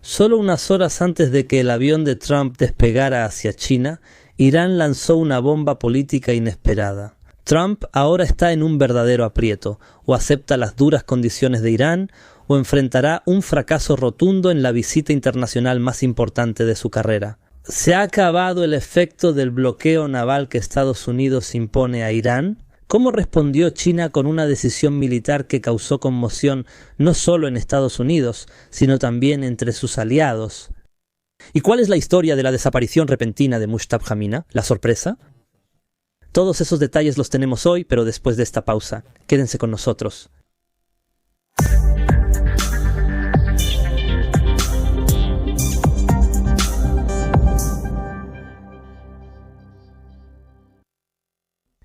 Solo unas horas antes de que el avión de Trump despegara hacia China, Irán lanzó una bomba política inesperada. Trump ahora está en un verdadero aprieto, o acepta las duras condiciones de Irán, o enfrentará un fracaso rotundo en la visita internacional más importante de su carrera. ¿Se ha acabado el efecto del bloqueo naval que Estados Unidos impone a Irán? ¿Cómo respondió China con una decisión militar que causó conmoción no solo en Estados Unidos, sino también entre sus aliados? ¿Y cuál es la historia de la desaparición repentina de Mushtaba Jamina? ¿La sorpresa? Todos esos detalles los tenemos hoy, pero después de esta pausa. Quédense con nosotros.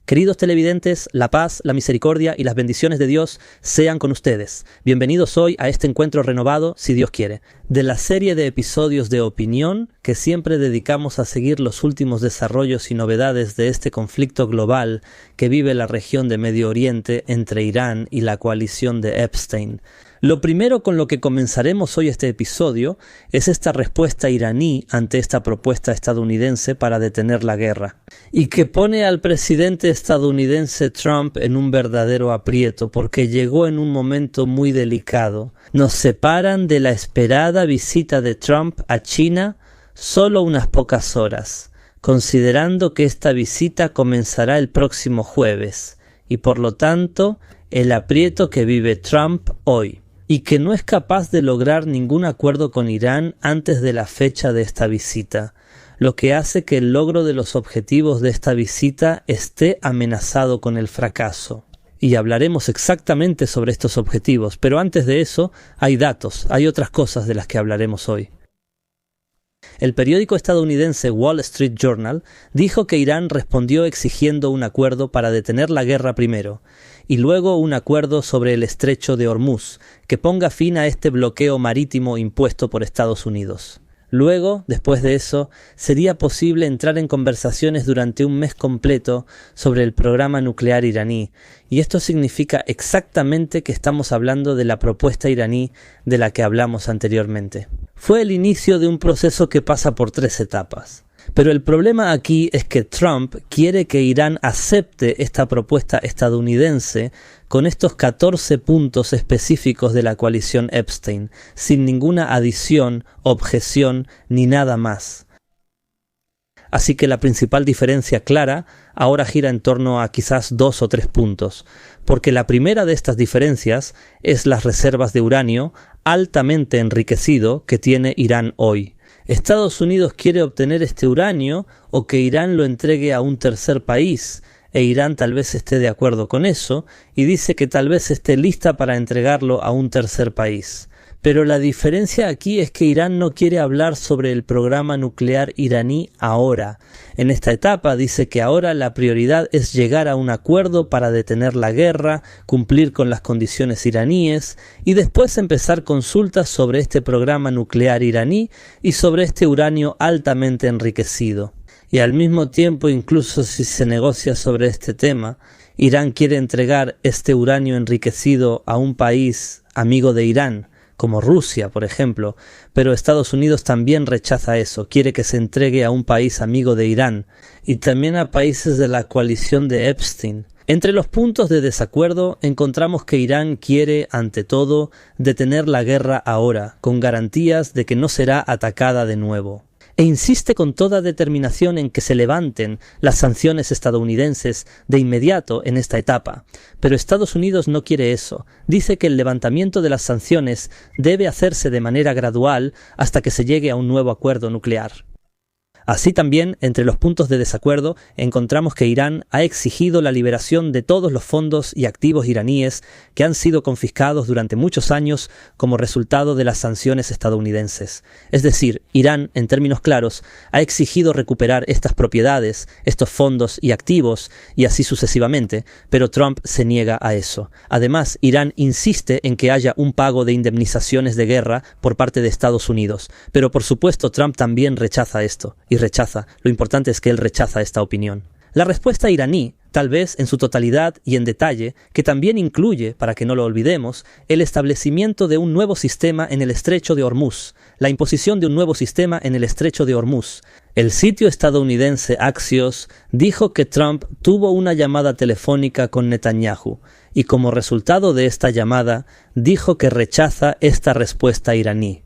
Queridos televidentes, la paz, la misericordia y las bendiciones de Dios sean con ustedes. Bienvenidos hoy a este encuentro renovado, si Dios quiere, de la serie de episodios de opinión que siempre dedicamos a seguir los últimos desarrollos y novedades de este conflicto global que vive la región de Medio Oriente entre Irán y la coalición de Epstein. Lo primero con lo que comenzaremos hoy este episodio es esta respuesta iraní ante esta propuesta estadounidense para detener la guerra, y que pone al presidente estadounidense Trump en un verdadero aprieto porque llegó en un momento muy delicado. Nos separan de la esperada visita de Trump a China solo unas pocas horas, considerando que esta visita comenzará el próximo jueves, y por lo tanto el aprieto que vive Trump hoy, y que no es capaz de lograr ningún acuerdo con Irán antes de la fecha de esta visita, lo que hace que el logro de los objetivos de esta visita esté amenazado con el fracaso. Y hablaremos exactamente sobre estos objetivos, pero antes de eso hay datos, hay otras cosas de las que hablaremos hoy. El periódico estadounidense Wall Street Journal dijo que Irán respondió exigiendo un acuerdo para detener la guerra primero, y luego un acuerdo sobre el estrecho de Hormuz, que ponga fin a este bloqueo marítimo impuesto por Estados Unidos. Luego, después de eso, sería posible entrar en conversaciones durante un mes completo sobre el programa nuclear iraní, y esto significa exactamente que estamos hablando de la propuesta iraní de la que hablamos anteriormente. Fue el inicio de un proceso que pasa por 3 etapas. Pero el problema aquí es que Trump quiere que Irán acepte esta propuesta estadounidense con estos 14 puntos específicos de la coalición Epstein, sin ninguna adición, objeción ni nada más. Así que la principal diferencia clara ahora gira en torno a quizás 2 o 3 puntos, porque la primera de estas diferencias es las reservas de uranio altamente enriquecido que tiene Irán hoy. Estados Unidos quiere obtener este uranio o que Irán lo entregue a un tercer país, e Irán tal vez esté de acuerdo con eso y dice que tal vez esté lista para entregarlo a un tercer país. Pero la diferencia aquí es que Irán no quiere hablar sobre el programa nuclear iraní ahora. En esta etapa dice que ahora la prioridad es llegar a un acuerdo para detener la guerra, cumplir con las condiciones iraníes y después empezar consultas sobre este programa nuclear iraní y sobre este uranio altamente enriquecido. Y al mismo tiempo, incluso si se negocia sobre este tema, Irán quiere entregar este uranio enriquecido a un país amigo de Irán, como Rusia, por ejemplo, pero Estados Unidos también rechaza eso, quiere que se entregue a un país amigo de Irán, y también a países de la coalición de Epstein. Entre los puntos de desacuerdo encontramos que Irán quiere, ante todo, detener la guerra ahora, con garantías de que no será atacada de nuevo. E insiste con toda determinación en que se levanten las sanciones estadounidenses de inmediato en esta etapa. Pero Estados Unidos no quiere eso. Dice que el levantamiento de las sanciones debe hacerse de manera gradual hasta que se llegue a un nuevo acuerdo nuclear. Así también, entre los puntos de desacuerdo, encontramos que Irán ha exigido la liberación de todos los fondos y activos iraníes que han sido confiscados durante muchos años como resultado de las sanciones estadounidenses. Es decir, Irán, en términos claros, ha exigido recuperar estas propiedades, estos fondos y activos, y así sucesivamente, pero Trump se niega a eso. Además, Irán insiste en que haya un pago de indemnizaciones de guerra por parte de Estados Unidos, pero por supuesto Trump también rechaza esto. Lo importante es que él rechaza esta opinión. La respuesta iraní tal vez en su totalidad y en detalle, que también incluye, para que no lo olvidemos, el establecimiento de un nuevo sistema en el estrecho de Hormuz, la imposición de un nuevo sistema en el estrecho de Hormuz. El sitio estadounidense Axios dijo que Trump tuvo una llamada telefónica con Netanyahu y como resultado de esta llamada dijo que rechaza esta respuesta iraní.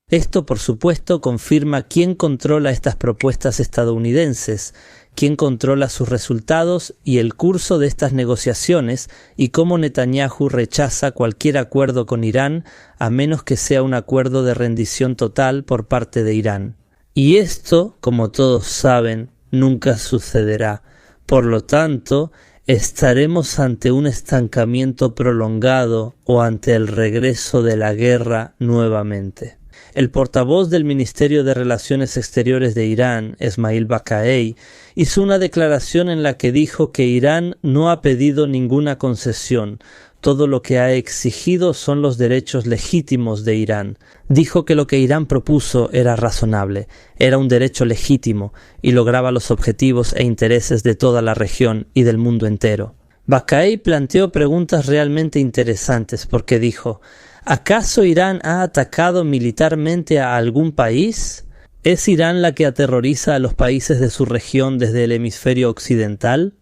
Esto, por supuesto, confirma quién controla estas propuestas estadounidenses, quién controla sus resultados y el curso de estas negociaciones y cómo Netanyahu rechaza cualquier acuerdo con Irán a menos que sea un acuerdo de rendición total por parte de Irán. Y esto, como todos saben, nunca sucederá. Por lo tanto, estaremos ante un estancamiento prolongado o ante el regreso de la guerra nuevamente. El portavoz del Ministerio de Relaciones Exteriores de Irán, Esmail Baqai, hizo una declaración en la que dijo que Irán no ha pedido ninguna concesión. Todo lo que ha exigido son los derechos legítimos de Irán. Dijo que lo que Irán propuso era razonable, era un derecho legítimo y lograba los objetivos e intereses de toda la región y del mundo entero. Baqai planteó preguntas realmente interesantes porque dijo: ¿acaso Irán ha atacado militarmente a algún país? ¿Es Irán la que aterroriza a los países de su región desde el hemisferio occidental?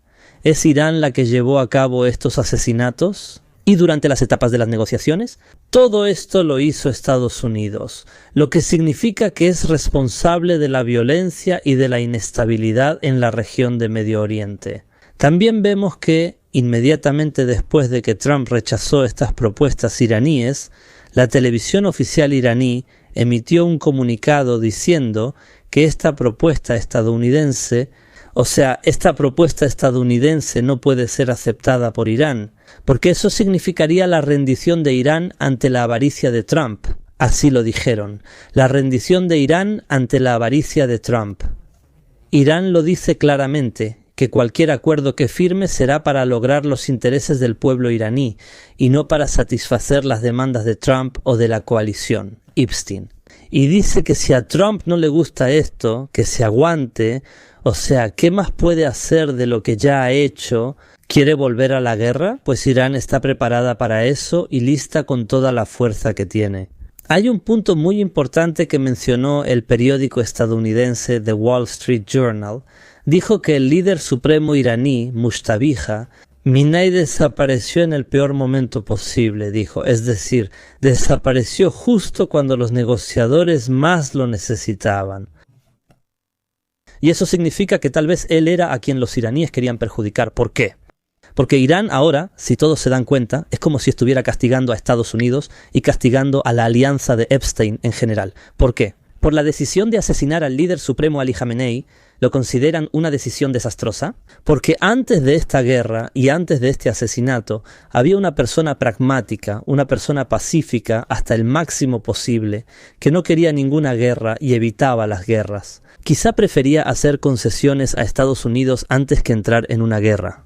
¿Es Irán la que llevó a cabo estos asesinatos? ¿Y durante las etapas de las negociaciones? Todo esto lo hizo Estados Unidos, lo que significa que es responsable de la violencia y de la inestabilidad en la región de Medio Oriente. También vemos que, inmediatamente después de que Trump rechazó estas propuestas iraníes, la televisión oficial iraní emitió un comunicado diciendo que esta propuesta estadounidense no puede ser aceptada por Irán, porque eso significaría la rendición de Irán ante la avaricia de Trump. Así lo dijeron, la rendición de Irán ante la avaricia de Trump. Irán lo dice claramente, que cualquier acuerdo que firme será para lograr los intereses del pueblo iraní y no para satisfacer las demandas de Trump o de la coalición, Epstein. Y dice que si a Trump no le gusta esto, que se aguante, o sea, ¿qué más puede hacer de lo que ya ha hecho? ¿Quiere volver a la guerra? Pues Irán está preparada para eso y lista con toda la fuerza que tiene. Hay un punto muy importante que mencionó el periódico estadounidense The Wall Street Journal. Dijo que el líder supremo iraní, Mushtabija, Minai desapareció en el peor momento posible, dijo, es decir, desapareció justo cuando los negociadores más lo necesitaban. Y eso significa que tal vez él era a quien los iraníes querían perjudicar. ¿Por qué? Porque Irán ahora, si todos se dan cuenta, es como si estuviera castigando a Estados Unidos y castigando a la alianza de Epstein en general. ¿Por qué? Por la decisión de asesinar al líder supremo Ali Khamenei, ¿lo consideran una decisión desastrosa? Porque antes de esta guerra y antes de este asesinato, había una persona pragmática, una persona pacífica hasta el máximo posible, que no quería ninguna guerra y evitaba las guerras. Quizá prefería hacer concesiones a Estados Unidos antes que entrar en una guerra,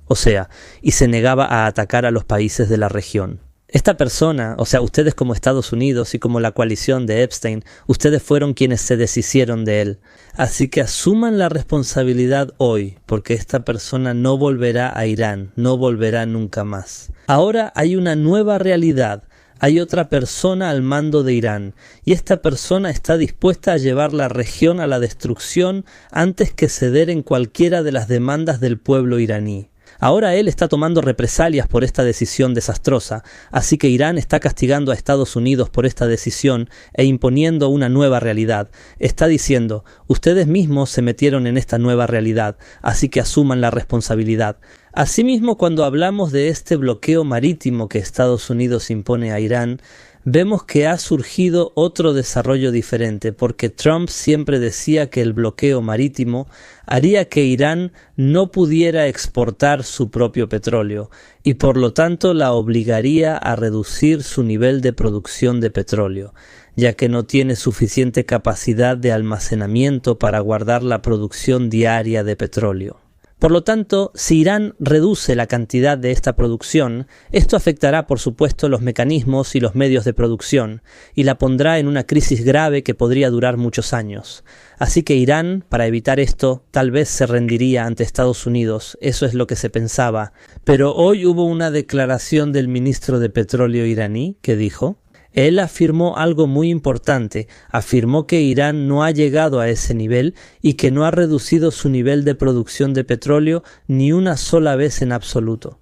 y se negaba a atacar a los países de la región. Esta persona, ustedes como Estados Unidos y como la coalición de Epstein, ustedes fueron quienes se deshicieron de él. Así que asuman la responsabilidad hoy, porque esta persona no volverá a Irán, no volverá nunca más. Ahora hay una nueva realidad. Hay otra persona al mando de Irán, y esta persona está dispuesta a llevar la región a la destrucción antes que ceder en cualquiera de las demandas del pueblo iraní. Ahora él está tomando represalias por esta decisión desastrosa, así que Irán está castigando a Estados Unidos por esta decisión e imponiendo una nueva realidad. Está diciendo, ustedes mismos se metieron en esta nueva realidad, así que asuman la responsabilidad. Asimismo, cuando hablamos de este bloqueo marítimo que Estados Unidos impone a Irán, vemos que ha surgido otro desarrollo diferente, porque Trump siempre decía que el bloqueo marítimo haría que Irán no pudiera exportar su propio petróleo y por lo tanto la obligaría a reducir su nivel de producción de petróleo, ya que no tiene suficiente capacidad de almacenamiento para guardar la producción diaria de petróleo. Por lo tanto, si Irán reduce la cantidad de esta producción, esto afectará por supuesto los mecanismos y los medios de producción, y la pondrá en una crisis grave que podría durar muchos años. Así que Irán, para evitar esto, tal vez se rendiría ante Estados Unidos, eso es lo que se pensaba. Pero hoy hubo una declaración del ministro de Petróleo iraní que dijo: él afirmó algo muy importante, afirmó que Irán no ha llegado a ese nivel y que no ha reducido su nivel de producción de petróleo ni una sola vez en absoluto.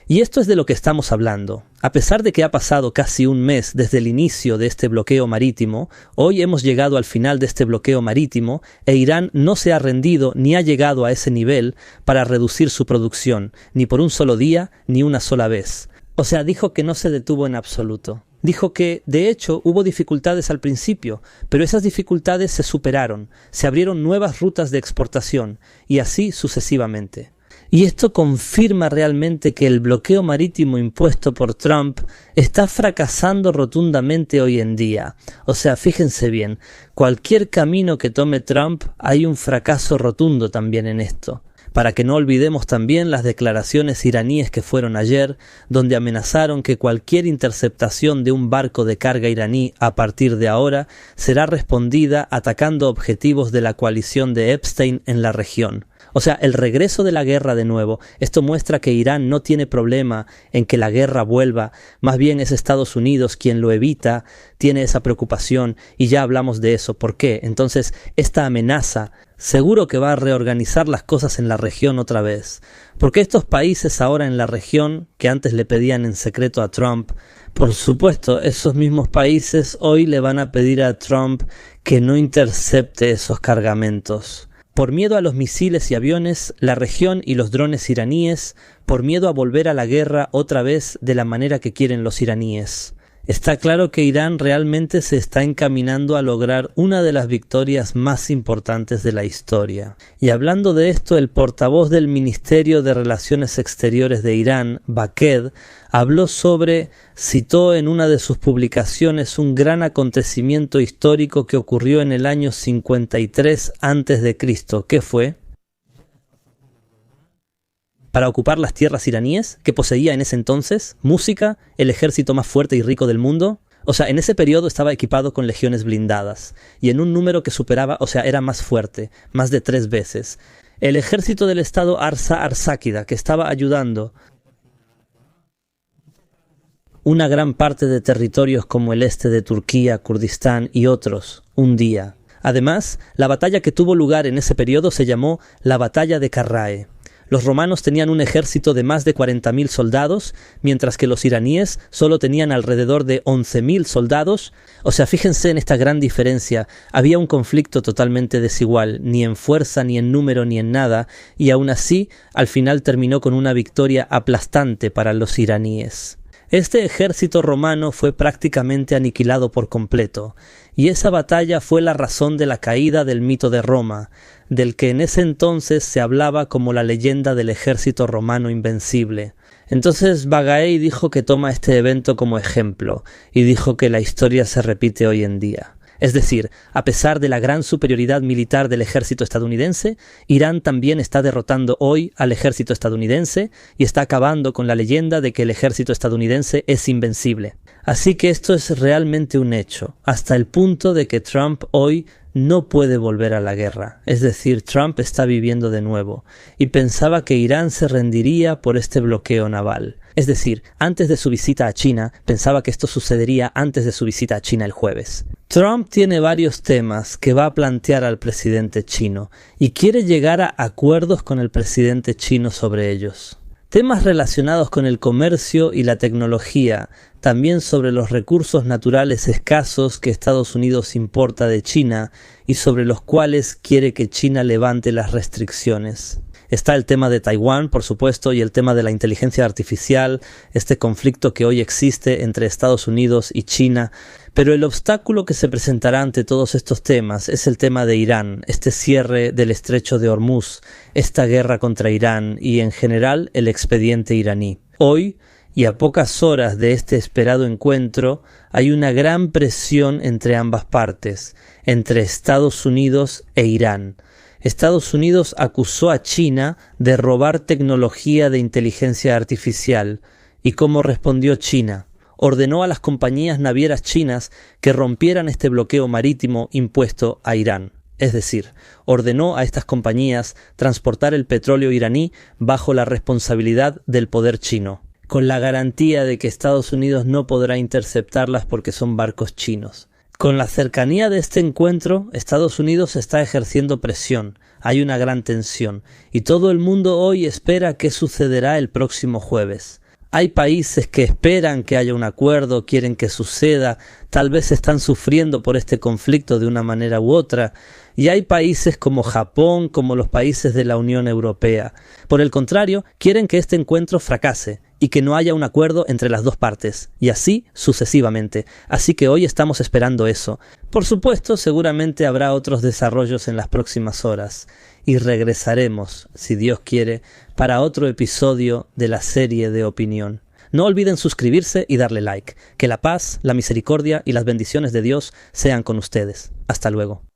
Y esto es de lo que estamos hablando. A pesar de que ha pasado casi un mes desde el inicio de este bloqueo marítimo, hoy hemos llegado al final de este bloqueo marítimo e Irán no se ha rendido ni ha llegado a ese nivel para reducir su producción, ni por un solo día ni una sola vez. O sea, dijo que no se detuvo en absoluto. Dijo que, de hecho, hubo dificultades al principio, pero esas dificultades se superaron, se abrieron nuevas rutas de exportación, y así sucesivamente. Y esto confirma realmente que el bloqueo marítimo impuesto por Trump está fracasando rotundamente hoy en día. O sea, fíjense bien, cualquier camino que tome Trump hay un fracaso rotundo también en esto. Para que no olvidemos también las declaraciones iraníes que fueron ayer, donde amenazaron que cualquier interceptación de un barco de carga iraní a partir de ahora será respondida atacando objetivos de la coalición de Epstein en la región. O sea, el regreso de la guerra de nuevo, esto muestra que Irán no tiene problema en que la guerra vuelva, más bien es Estados Unidos quien lo evita, tiene esa preocupación y ya hablamos de eso. ¿Por qué? Entonces, esta amenaza seguro que va a reorganizar las cosas en la región otra vez. Porque estos países ahora en la región, que antes le pedían en secreto a Trump, por supuesto, esos mismos países hoy le van a pedir a Trump que no intercepte esos cargamentos. Por miedo a los misiles y aviones, la región y los drones iraníes, por miedo a volver a la guerra otra vez de la manera que quieren los iraníes. Está claro que Irán realmente se está encaminando a lograr una de las victorias más importantes de la historia. Y hablando de esto, el portavoz del Ministerio de Relaciones Exteriores de Irán, Baked, habló citó en una de sus publicaciones un gran acontecimiento histórico que ocurrió en el año 53 a.C. ¿Qué fue? Para ocupar las tierras iraníes, que poseía en ese entonces, música, el ejército más fuerte y rico del mundo. O sea, en ese periodo estaba equipado con legiones blindadas, y en un número que superaba, o sea, era más fuerte, más de 3 veces. El ejército del estado Arsa Arsáquida, que estaba ayudando una gran parte de territorios como el este de Turquía, Kurdistán y otros, un día. Además, la batalla que tuvo lugar en ese periodo se llamó la Batalla de Carrae. Los romanos tenían un ejército de más de 40.000 soldados, mientras que los iraníes solo tenían alrededor de 11.000 soldados. O sea, fíjense en esta gran diferencia. Había un conflicto totalmente desigual, ni en fuerza, ni en número, ni en nada, y aún así, al final terminó con una victoria aplastante para los iraníes. Este ejército romano fue prácticamente aniquilado por completo, y esa batalla fue la razón de la caída del mito de Roma, del que en ese entonces se hablaba como la leyenda del ejército romano invencible. Entonces Bagaei dijo que toma este evento como ejemplo, y dijo que la historia se repite hoy en día. Es decir, a pesar de la gran superioridad militar del ejército estadounidense, Irán también está derrotando hoy al ejército estadounidense y está acabando con la leyenda de que el ejército estadounidense es invencible. Así que esto es realmente un hecho, hasta el punto de que Trump hoy no puede volver a la guerra. Es decir, Trump está viviendo de nuevo y pensaba que Irán se rendiría por este bloqueo naval. Es decir, antes de su visita a China, pensaba que esto sucedería antes de su visita a China el jueves. Trump tiene varios temas que va a plantear al presidente chino y quiere llegar a acuerdos con el presidente chino sobre ellos. Temas relacionados con el comercio y la tecnología, también sobre los recursos naturales escasos que Estados Unidos importa de China y sobre los cuales quiere que China levante las restricciones. Está el tema de Taiwán, por supuesto, y el tema de la inteligencia artificial, este conflicto que hoy existe entre Estados Unidos y China. Pero el obstáculo que se presentará ante todos estos temas es el tema de Irán, este cierre del estrecho de Hormuz, esta guerra contra Irán y, en general, el expediente iraní. Hoy, y a pocas horas de este esperado encuentro, hay una gran presión entre ambas partes, entre Estados Unidos e Irán. Estados Unidos acusó a China de robar tecnología de inteligencia artificial. ¿Y cómo respondió China? Ordenó a las compañías navieras chinas que rompieran este bloqueo marítimo impuesto a Irán. Es decir, ordenó a estas compañías transportar el petróleo iraní bajo la responsabilidad del poder chino, con la garantía de que Estados Unidos no podrá interceptarlas porque son barcos chinos. Con la cercanía de este encuentro, Estados Unidos está ejerciendo presión, hay una gran tensión, y todo el mundo hoy espera qué sucederá el próximo jueves. Hay países que esperan que haya un acuerdo, quieren que suceda, tal vez están sufriendo por este conflicto de una manera u otra, y hay países como Japón, como los países de la Unión Europea. Por el contrario, quieren que este encuentro fracase y que no haya un acuerdo entre las dos partes, y así sucesivamente. Así que hoy estamos esperando eso. Por supuesto, seguramente habrá otros desarrollos en las próximas horas, y regresaremos, si Dios quiere, para otro episodio de la serie de opinión. No olviden suscribirse y darle like. Que la paz, la misericordia y las bendiciones de Dios sean con ustedes. Hasta luego.